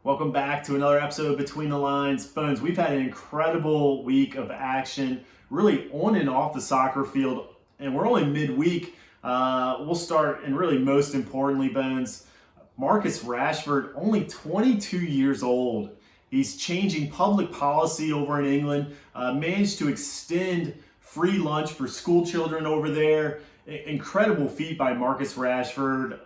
Welcome back to another episode of Between the Lines. Bones, we've had an incredible week of action, really on and off the soccer field, and we're only midweek. We'll start, and really most importantly, Bones, Marcus Rashford, only 22 years old. He's changing public policy over in England, managed to extend free lunch for school children over there. Incredible feat by Marcus Rashford.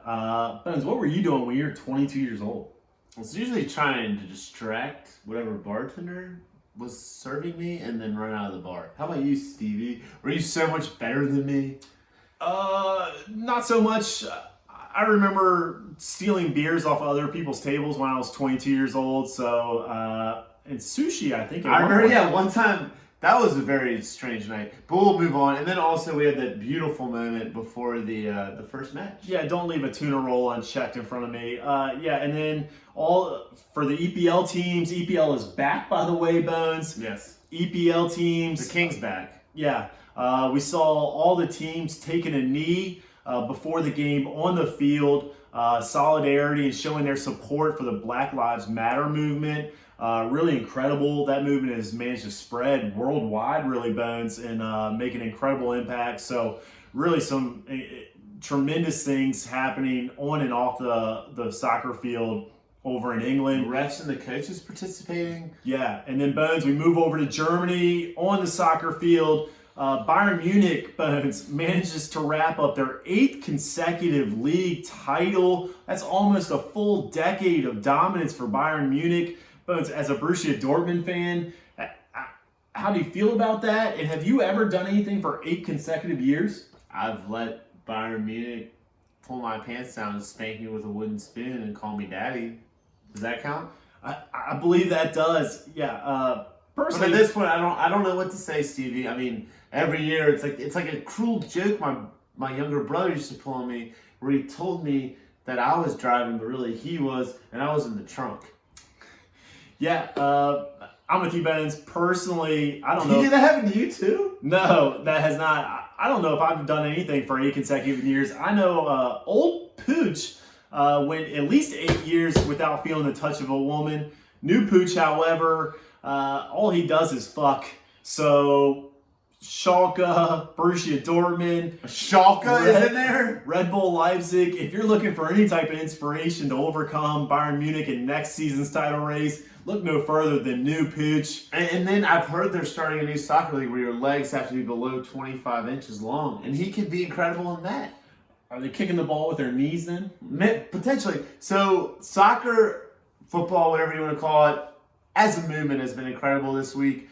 Bones, what were you doing when you were 22 years old? I was usually trying to distract whatever bartender was serving me and then run out of the bar. How about you, Stevie? Were you so much better than me? Not so much. I remember stealing beers off other people's tables when I was 22 years old. So, and sushi, I think. I remember, one time. That was a very strange night. But we'll move on. And then also we had that beautiful moment before the first match. Yeah, don't leave a tuna roll unchecked in front of me. And then all for the EPL teams. EPL is back, by the way, Bones. Yes. EPL teams. The King's back. Yeah. We saw all the teams taking a knee before the game on the field. Solidarity and showing their support for the Black Lives Matter movement. Really incredible. That movement has managed to spread worldwide, really, Bones, and make an incredible impact. So really some tremendous things happening on and off the soccer field over in England. The refs and the coaches participating. Yeah, and then, Bones, we move over to Germany on the soccer field. Bayern Munich, Bones, manages to wrap up their 8th consecutive league title. That's almost a full decade of dominance for Bayern Munich. Bones, as a Borussia Dortmund fan, how do you feel about that? And have you ever done anything for 8 consecutive years? I've let Bayern Munich pull my pants down and spank me with a wooden spoon and call me daddy. Does that count? I believe that does. Yeah. Personally, but at this point, I don't know what to say, Stevie. I mean, every year it's like a cruel joke my younger brother used to pull on me, where he told me that I was driving, but really he was, and I was in the trunk. Yeah, I'm with you, Bones. Personally, I don't know. Did that happen to you too? No, that has not. I don't know if I've done anything for 8 consecutive years. I know old Pooch went at least 8 years without feeling the touch of a woman. New Pooch, however, all he does is fuck. So Schalke, Borussia Dortmund. Schalke is in there? Red Bull Leipzig. If you're looking for any type of inspiration to overcome Bayern Munich in next season's title race, look no further than New Pooch. And then I've heard they're starting a new soccer league where your legs have to be below 25 inches long. And he could be incredible in that. Are they kicking the ball with their knees then? Potentially. So soccer, football, whatever you want to call it, as a movement has been incredible this week.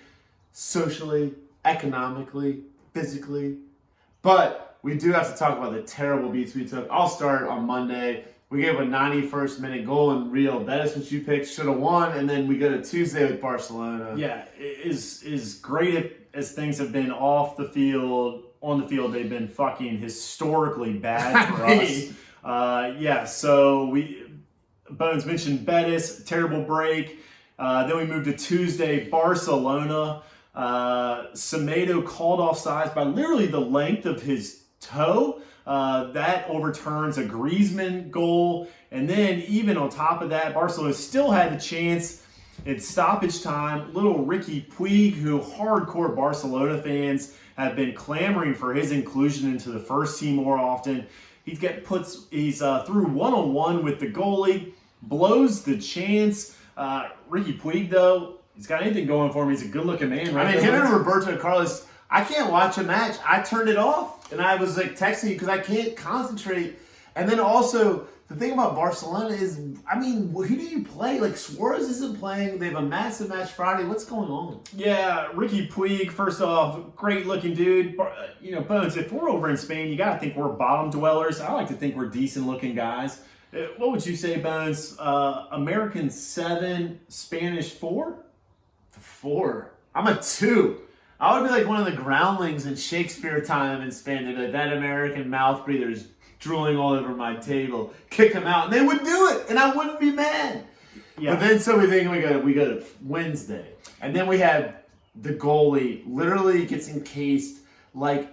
Socially, economically, physically. But we do have to talk about the terrible beats we took. I'll start on Monday. We gave a 91st minute goal in Real Betis, which you picked, should have won. And then we go to Tuesday with Barcelona. Yeah, as great as things have been off the field, on the field, they've been fucking historically bad for us. So Bones mentioned Betis, terrible break. Then we moved to Tuesday, Barcelona. Semedo called offsides by literally the length of his toe. That overturns a Griezmann goal. And then even on top of that, Barcelona still had the chance in stoppage time. Little Ricky Puig, who hardcore Barcelona fans have been clamoring for his inclusion into the first team more often. He's through one-on-one with the goalie, blows the chance. Ricky Puig, though, he's got anything going for him. He's a good-looking man, right? I mean, him and Roberto Carlos, I can't watch a match. I turned it off, and I was like texting you because I can't concentrate. And then also, the thing about Barcelona is, I mean, who do you play? Like, Suarez isn't playing. They have a massive match Friday. What's going on? Yeah, Ricky Puig, first off, great-looking dude. Bones, if we're over in Spain, you got to think we're bottom dwellers. I like to think we're decent-looking guys. What would you say, Bones? American 7, Spanish 4? 4. I'm a 2. I would be like one of the groundlings in Shakespeare time in Spain. They'd be like, that American mouth breather is drooling all over my table. Kick him out. And they would do it. And I wouldn't be mad. Yeah. But then so we think we go to Wednesday. And then we have the goalie literally gets encased like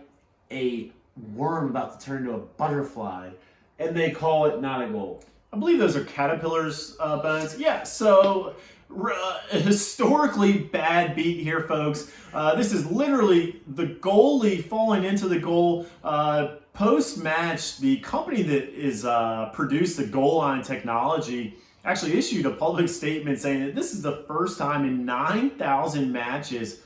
a worm about to turn into a butterfly. And they call it not a goal. I believe those are caterpillars, Bones. Yeah, so a historically bad beat here, folks. This is literally the goalie falling into the goal. Post-match, the company that is produced the goal line technology actually issued a public statement saying that this is the first time in 9,000 matches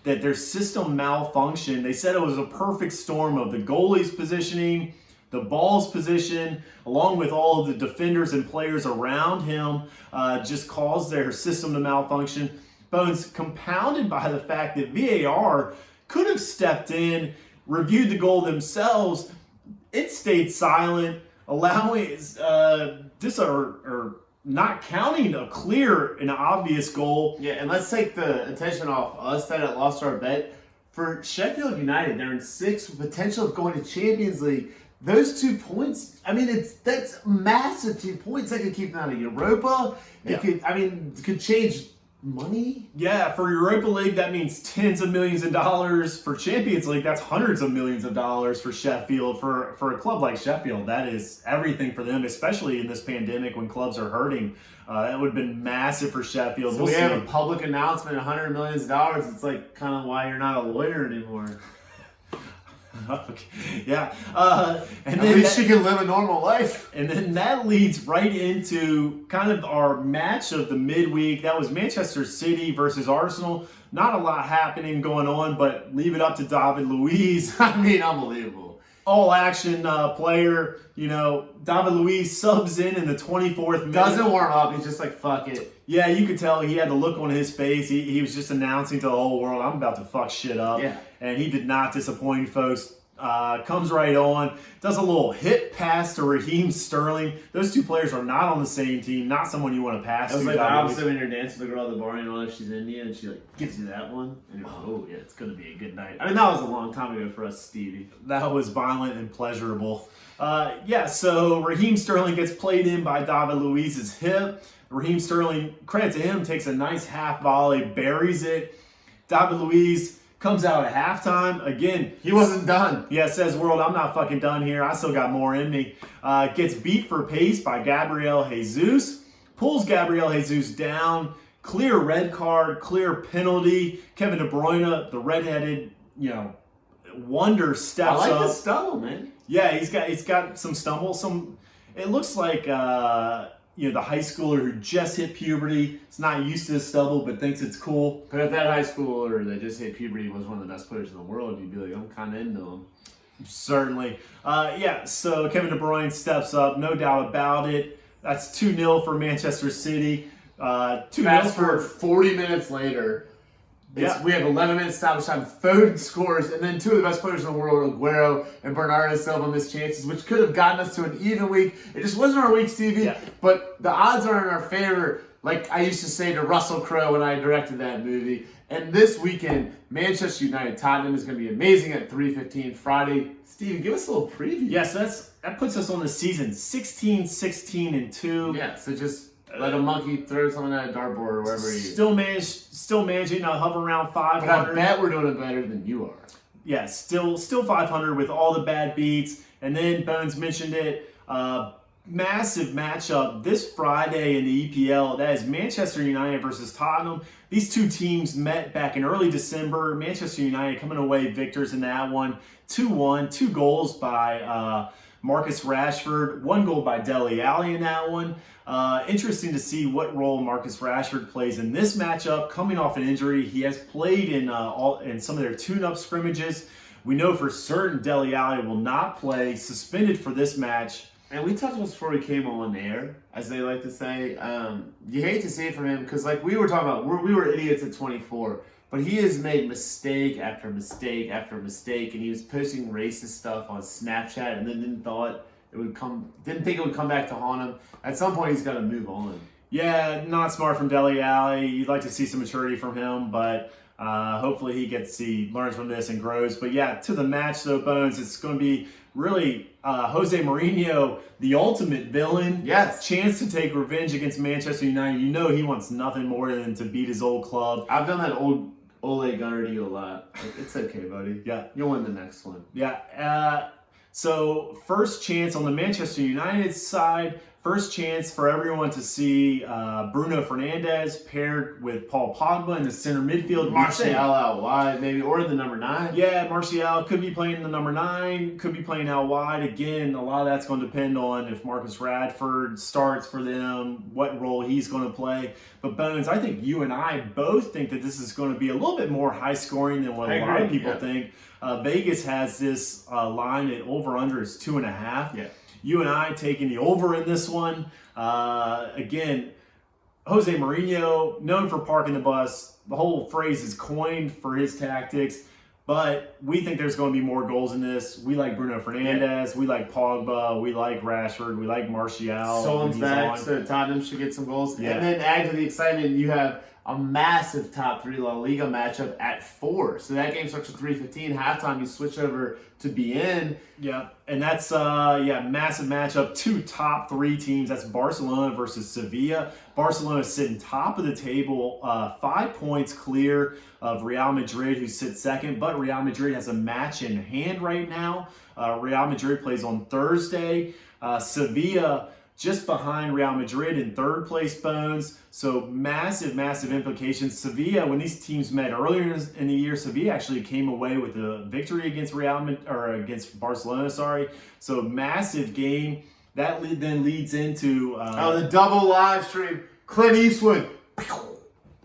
that their system malfunctioned. They said it was a perfect storm of the goalie's positioning, the ball's position, along with all of the defenders and players around him, just caused their system to malfunction. Bones, compounded by the fact that VAR could have stepped in, reviewed the goal themselves. It stayed silent, allowing not counting a clear and obvious goal. Yeah, and let's take the attention off us that lost our bet. For Sheffield United, they're in 6th with potential of going to Champions League. Those 2 points, I mean, that's massive 2 points. That could keep them out of Europa. It could change money. Yeah, for Europa League, that means tens of millions of dollars. For Champions League, that's hundreds of millions of dollars for Sheffield. For a club like Sheffield, that is everything for them, especially in this pandemic when clubs are hurting. That would have been massive for Sheffield. So we have a public announcement, $100 million. It's like kind of why you're not a lawyer anymore. Okay. Yeah. And at least she can live a normal life. And then that leads right into kind of our match of the midweek. That was Manchester City versus Arsenal. Not a lot happening going on, but leave it up to David Luiz. I mean, unbelievable. All action player. You know, David Luiz subs in the 24th minute. Doesn't warm up. He's just like, fuck it. Yeah, you could tell he had the look on his face. He was just announcing to the whole world, I'm about to fuck shit up. Yeah. And he did not disappoint, folks. Comes right on, does a little hit pass to Raheem Sterling. Those 2 players are not on the same team, not someone you want to pass to. It was to. like the opposite when you're dancing with the girl at the bar, you know, if she's Indian, and she like gives you that one, and you're like, oh yeah, it's gonna be a good night. I mean, that was a long time ago for us, Stevie. That was violent and pleasurable. So Raheem Sterling gets played in by David Luiz's hip. Raheem Sterling, credit to him, takes a nice half volley, buries it. David Luiz comes out at halftime. Again, he wasn't done. Yeah, says, world, I'm not fucking done here. I still got more in me. Gets beat for pace by Gabriel Jesus. Pulls Gabriel Jesus down. Clear red card, clear penalty. Kevin De Bruyne, the redheaded, wonder, steps up. I like the stumble, man. Yeah, he's got some stumble. It looks like the high schooler who just hit puberty. Is not used to the stubble, but thinks it's cool. But if that high schooler that just hit puberty was one of the best players in the world, you'd be like, I'm kind of into him. Certainly. So Kevin De Bruyne steps up, no doubt about it. That's 2-0 for Manchester City. 2-0 Fast forward 40 minutes later. We have 11 minutes stoppage time. Foden scores, and then 2 of the best players in the world, Aguero and Bernardo Silva, missed chances, which could have gotten us to an even week. It just wasn't our week, Stevie. Yeah. But the odds are in our favor, like I used to say to Russell Crowe when I directed that movie. And this weekend, Manchester United Tottenham is going to be amazing at 3:15 Friday. Stevie, give us a little preview. Yes, that puts us on the season 16-16-2. Yeah, so just let a monkey throw something at a dartboard or wherever he is. Still managing to hover around 500. But I bet we're doing it better than you are. Yeah, still 500 with all the bad beats. And then Bones mentioned it. Massive matchup this Friday in the EPL. That is Manchester United versus Tottenham. These 2 teams met back in early December. Manchester United coming away victors in that one. 2-1, 2 goals by Marcus Rashford, 1 goal by Dele Alli in that one. Interesting to see what role Marcus Rashford plays in this matchup. Coming off an injury, he has played in some of their tune-up scrimmages. We know for certain Dele Alli will not play, suspended for this match. And we talked about this before we came on air, as they like to say. You hate to see it from him because, like we were talking about, we were idiots at 24. But he has made mistake after mistake after mistake, and he was posting racist stuff on Snapchat, and then didn't think it would come back to haunt him. At some point, he's got to move on. Yeah, not smart from Dele Alli. You'd like to see some maturity from him, but hopefully he learns from this and grows. But yeah, to the match though, Bones, it's going to be really Jose Mourinho, the ultimate villain. Yes. Chance to take revenge against Manchester United. You know he wants nothing more than to beat his old club. I've done that old Ole Gunnar to you a lot. It's okay, buddy. Yeah. You'll win the next one. Yeah. So first chance on the Manchester United side, first chance for everyone to see Bruno Fernandes paired with Paul Pogba in the center midfield. Martial out wide, maybe, or the number 9. Yeah, Martial could be playing the number 9, could be playing out wide. Again, a lot of that's going to depend on if Marcus Radford starts for them, what role he's going to play. But Bones, I think you and I both think that this is going to be a little bit more high scoring than what a lot of people think. Vegas has this line at over-under is 2.5. Yeah. You and I taking the over in this one. Again, Jose Mourinho, known for parking the bus. The whole phrase is coined for his tactics. But we think there's going to be more goals in this. We like Bruno Fernandes. We like Pogba. We like Rashford. We like Martial. Solon's back, so Tottenham should get some goals. Yeah. And then add to the excitement, you have a massive top 3 La Liga matchup at 4. So that game starts at 3:15. Halftime, you switch over to BN. Yeah, and that's massive matchup. 2 top 3 teams. That's Barcelona versus Sevilla. Barcelona sitting top of the table, 5 points clear of Real Madrid, who sits second. But Real Madrid has a match in hand right now. Real Madrid plays on Thursday. Sevilla just behind Real Madrid in 3rd place, Bones. So massive, massive implications. Sevilla, when these teams met earlier in the year, Sevilla actually came away with a victory against against Barcelona. So massive game. That then leads into the double live stream. Clint Eastwood.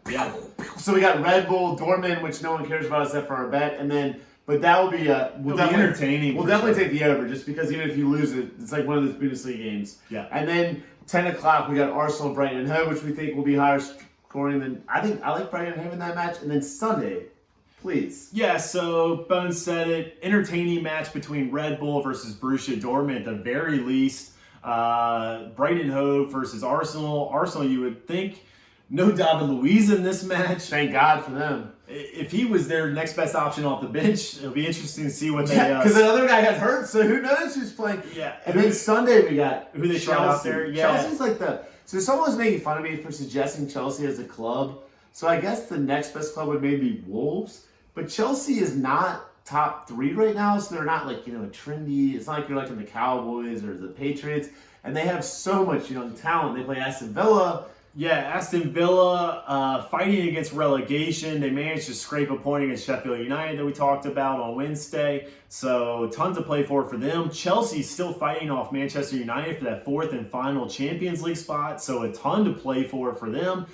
Yeah. So we got Red Bull, Dortmund, which no one cares about except for our bet, and then. But that will be entertaining. We'll definitely take the over, just because even if you lose it, it's like one of those Bundesliga games. Yeah. And then 10 o'clock we got Arsenal, Brighton and Hove, which we think will be higher scoring than I like Brighton and Hove in that match. And then Sunday, please. Yeah. So Bones said it. Entertaining match between Red Bull versus Borussia Dortmund at the very least. Brighton Hove versus Arsenal. Arsenal, you would think. No David Luiz in this match. Thank God for them. If he was their next best option off the bench, it'll be interesting to see what they. Yeah, because the other guy got hurt, so who knows who's playing? Yeah. And then Sunday we got who they tried out there. Yeah. Chelsea's like so someone was making fun of me for suggesting Chelsea as a club. So I guess the next best club would maybe be Wolves, but Chelsea is not top 3 right now, so they're not like trendy. It's not like you're like in the Cowboys or the Patriots, and they have so much young talent. They play Aston Villa. Yeah, Aston Villa fighting against relegation. They managed to scrape a point against Sheffield United that we talked about on Wednesday. So tons to play for them. Chelsea's still fighting off Manchester United for that 4th and final Champions League spot. So a ton to play for them.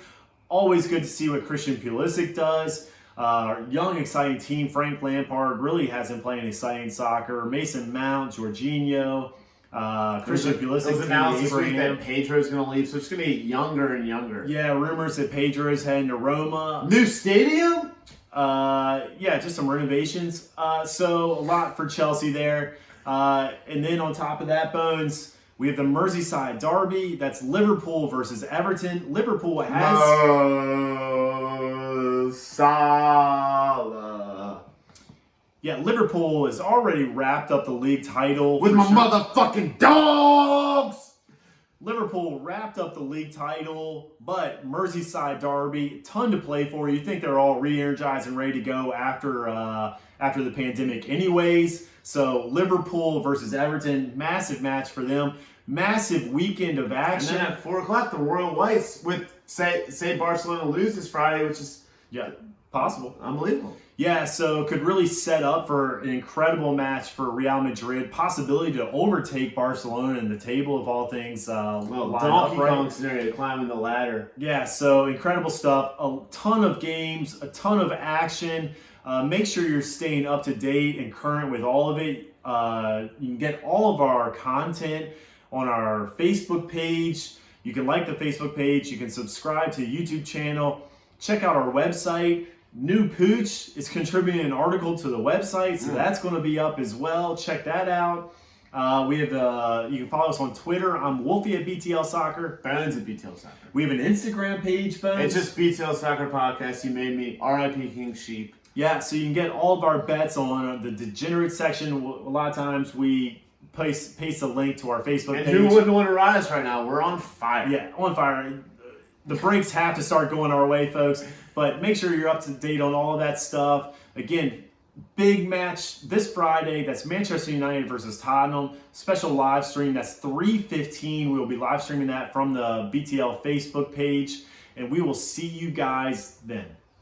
Always good to see what Christian Pulisic does. Young, exciting team. Frank Lampard really hasn't played exciting soccer. Mason Mount, Jorginho. Christian Pulisic, There's analysis this week that Pedro's going to leave, so it's going to be younger and younger. Yeah, rumors that Pedro's heading to Roma. New stadium? Yeah, just some renovations. So a lot for Chelsea there. And then on top of that, Bones, we have the Merseyside derby. That's Liverpool versus Everton. Liverpool has... Salah. Yeah, Liverpool has already wrapped up the league title. With my motherfucking dogs! Liverpool wrapped up the league title, but Merseyside derby, ton to play for. You think they're all re-energized and ready to go after the pandemic anyways. So Liverpool versus Everton, massive match for them. Massive weekend of action. And then at 4 o'clock, the Royal Whites with, say Barcelona loses Friday, which is possible. Unbelievable. Yeah, so could really set up for an incredible match for Real Madrid. Possibility to overtake Barcelona in the table of all things. Donkey Kong scenario, climbing the ladder. Yeah, so incredible stuff. A ton of games, a ton of action. Make sure you're staying up to date and current with all of it. You can get all of our content on our Facebook page. You can like the Facebook page. You can subscribe to the YouTube channel. Check out our website. New Pooch is contributing an article to the website, so that's going to be up as well. Check that out. We have you can follow us on Twitter. I'm Wolfey at BTL Soccer. Bones at BTL Soccer. We have an Instagram page, Bones. It's just BTL Soccer Podcast. You made me R.I.P. King Sheep. Yeah, so you can get all of our bets on the degenerate section. A lot of times we paste a link to our Facebook page. And who wouldn't want to rise right now? We're on fire. Yeah, on fire. The breaks have to start going our way, folks. But make sure you're up to date on all of that stuff. Again, big match this Friday. That's Manchester United versus Tottenham. Special live stream. That's 3:15. We will be live streaming that from the BTL Facebook page. And we will see you guys then.